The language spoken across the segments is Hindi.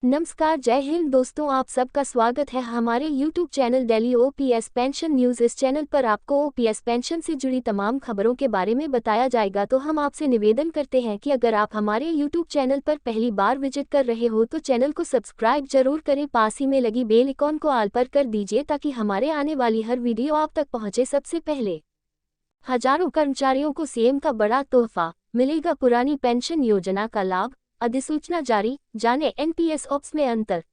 नमस्कार, जय हिंद दोस्तों, आप सबका स्वागत है हमारे YouTube channel daily OPS pension news. इस चैनल पर आपको ओपीएस पेंशन से जुड़ी तमाम खबरों के बारे में बताया जाएगा। तो हम आपसे निवेदन करते हैं कि अगर आप हमारे YouTube चैनल पर पहली बार विजिट कर रहे हो तो चैनल को सब्सक्राइब जरूर करें, पास ही में लगी बेल आइकॉन को ऑल पर कर दीजिए ताकि हमारे आने वाली हर वीडियो आप तक पहुँचे सबसे पहले। हजारों कर्मचारियों को सीएम का बड़ा तोहफा, मिलेगा पुरानी पेंशन योजना का लाभ, अधिसूचना जारी, जाने एनपीएस ऑप्स में अंतर।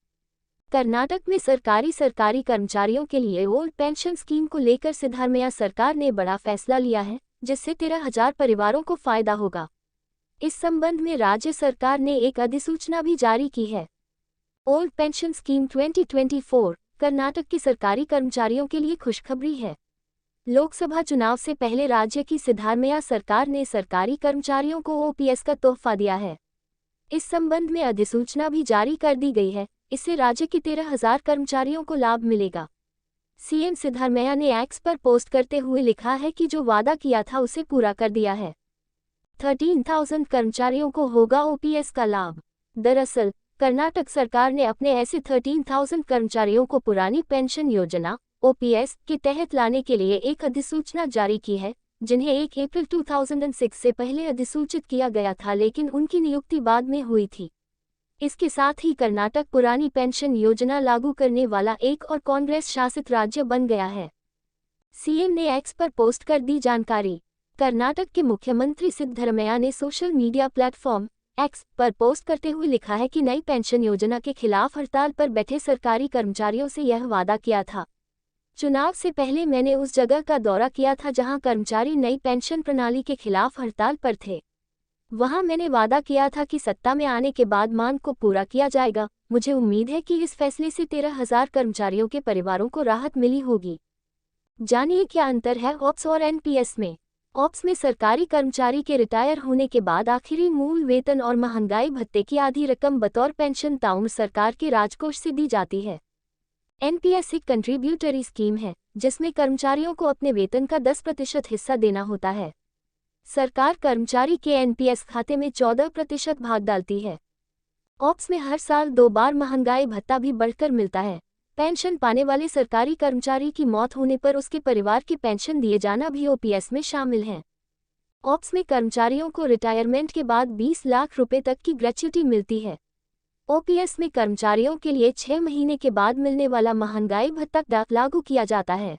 कर्नाटक में सरकारी कर्मचारियों के लिए ओल्ड पेंशन स्कीम को लेकर सिद्धारमैया सरकार ने बड़ा फैसला लिया है, जिससे 13,000 परिवारों को फायदा होगा। इस संबंध में राज्य सरकार ने एक अधिसूचना भी जारी की है। ओल्ड पेंशन स्कीम 2024 कर्नाटक के सरकारी कर्मचारियों के लिए खुशखबरी है। लोकसभा चुनाव से पहले राज्य की सिद्धारमैया सरकार ने सरकारी कर्मचारियों को ओपीएस का तोहफा दिया है। इस संबंध में अधिसूचना भी जारी कर दी गई है। इससे राज्य के 13,000 कर्मचारियों को लाभ मिलेगा। सीएम सिद्धारमैया ने एक्स पर पोस्ट करते हुए लिखा है कि जो वादा किया था उसे पूरा कर दिया है। 13,000 कर्मचारियों को होगा ओपीएस का लाभ। दरअसल कर्नाटक सरकार ने अपने ऐसे 13,000 कर्मचारियों को पुरानी पेंशन योजना ओपीएस के तहत लाने के लिए एक अधिसूचना जारी की है, जिन्हें 1 अप्रैल 2006 से पहले अधिसूचित किया गया था, लेकिन उनकी नियुक्ति बाद में हुई थी। इसके साथ ही कर्नाटक पुरानी पेंशन योजना लागू करने वाला एक और कांग्रेस शासित राज्य बन गया है। सीएम ने एक्स पर पोस्ट कर दी जानकारी। कर्नाटक के मुख्यमंत्री सिद्धारमैया ने सोशल मीडिया प्लेटफॉर्म एक्स पर पोस्ट करते हुए लिखा है कि नई पेंशन योजना के खिलाफ हड़ताल पर बैठे सरकारी कर्मचारियों से यह वादा किया था। चुनाव से पहले मैंने उस जगह का दौरा किया था जहां कर्मचारी नई पेंशन प्रणाली के खिलाफ हड़ताल पर थे। वहां मैंने वादा किया था कि सत्ता में आने के बाद मांग को पूरा किया जाएगा। मुझे उम्मीद है कि इस फैसले से 13,000 कर्मचारियों के परिवारों को राहत मिली होगी। जानिए क्या अंतर है ऑप्स और एनपीएस में। ऑप्स में सरकारी कर्मचारी के रिटायर होने के बाद आखिरी मूल वेतन और महंगाई भत्ते की आधी रकम बतौर पेंशन ताउम्र सरकार के राजकोष से दी जाती है। एनपीएस एक कंट्रीब्यूटरी स्कीम है, जिसमें कर्मचारियों को अपने वेतन का 10% हिस्सा देना होता है। सरकार कर्मचारी के एनपीएस खाते में 14% भाग डालती है। ऑप्स में हर साल 2 बार महंगाई भत्ता भी बढ़कर मिलता है। पेंशन पाने वाले सरकारी कर्मचारी की मौत होने पर उसके परिवार की पेंशन दिए जाना भी ओपीएस में शामिल है। ऑप्स में कर्मचारियों को रिटायरमेंट के बाद 20 लाख रुपए तक की ग्रेच्युटी मिलती है। ओपीएस में कर्मचारियों के लिए 6 महीने के बाद मिलने वाला महंगाई भत्ता लागू किया जाता है।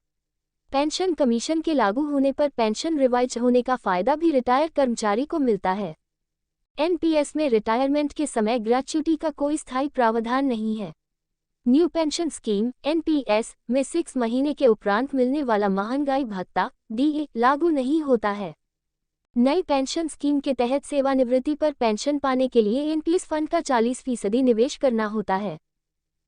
पेंशन कमीशन के लागू होने पर पेंशन रिवाइज होने का फायदा भी रिटायर कर्मचारी को मिलता है। एनपीएस में रिटायरमेंट के समय ग्रेच्युटी का कोई स्थायी प्रावधान नहीं है। न्यू पेंशन स्कीम एनपीएस में 6 महीने के उपरांत मिलने वाला महंगाई भत्ता डीए लागू नहीं होता है। नई पेंशन स्कीम के तहत सेवानिवृत्ति पर पेंशन पाने के लिए एनपीएस फंड का 40% निवेश करना होता है।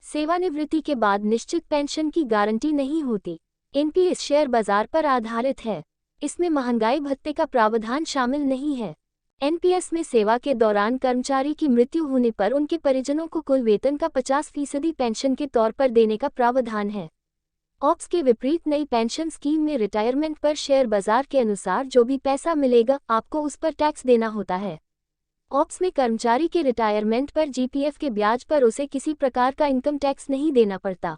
सेवानिवृत्ति के बाद निश्चित पेंशन की गारंटी नहीं होती। एनपीएस शेयर बाजार पर आधारित है। इसमें महंगाई भत्ते का प्रावधान शामिल नहीं है। एनपीएस में सेवा के दौरान कर्मचारी की मृत्यु होने पर उनके परिजनों को कुल वेतन का 50% पेंशन के तौर पर देने का प्रावधान है। ऑप्स के विपरीत नई पेंशन स्कीम में रिटायरमेंट पर शेयर बाजार के अनुसार जो भी पैसा मिलेगा आपको उस पर टैक्स देना होता है। ऑप्स में कर्मचारी के रिटायरमेंट पर जीपीएफ के ब्याज पर उसे किसी प्रकार का इनकम टैक्स नहीं देना पड़ता।